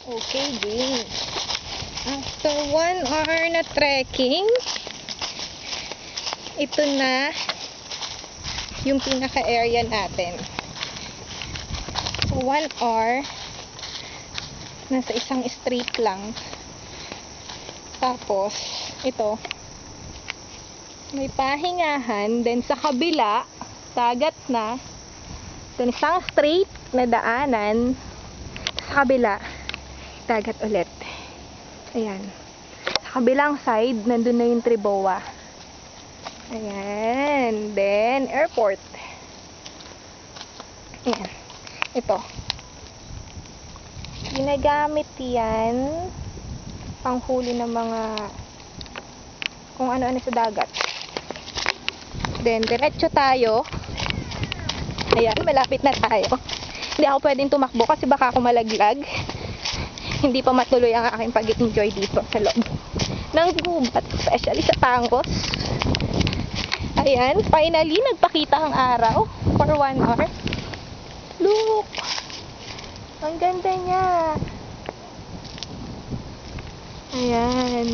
Okay, game. After 1 hour na trekking, ito na yung pinaka-area natin. So, 1 hour, nasa isang street lang. Tapos, ito, may pahingahan, then sa kabila, dagat na, then isang straight na daanan, sa kabila, dagat ulit. Ayan. Sa kabilang side, nandun na yung Triboa. Ayan. Then, airport. Ayan. Ito. Ginagamit yan panghuli ng mga kung ano-ano sa dagat. Then, diretso tayo. Ayan, malapit na tayo. Hindi ako pwedeng tumakbo kasi baka ako malaglag. Hindi pa matuloy ang aking pag-enjoy dito sa loob ng gubat, especially sa tangos. Ayan, finally, nagpakita ang araw for 1 hour. Look! Ang ganda niya! Ayan.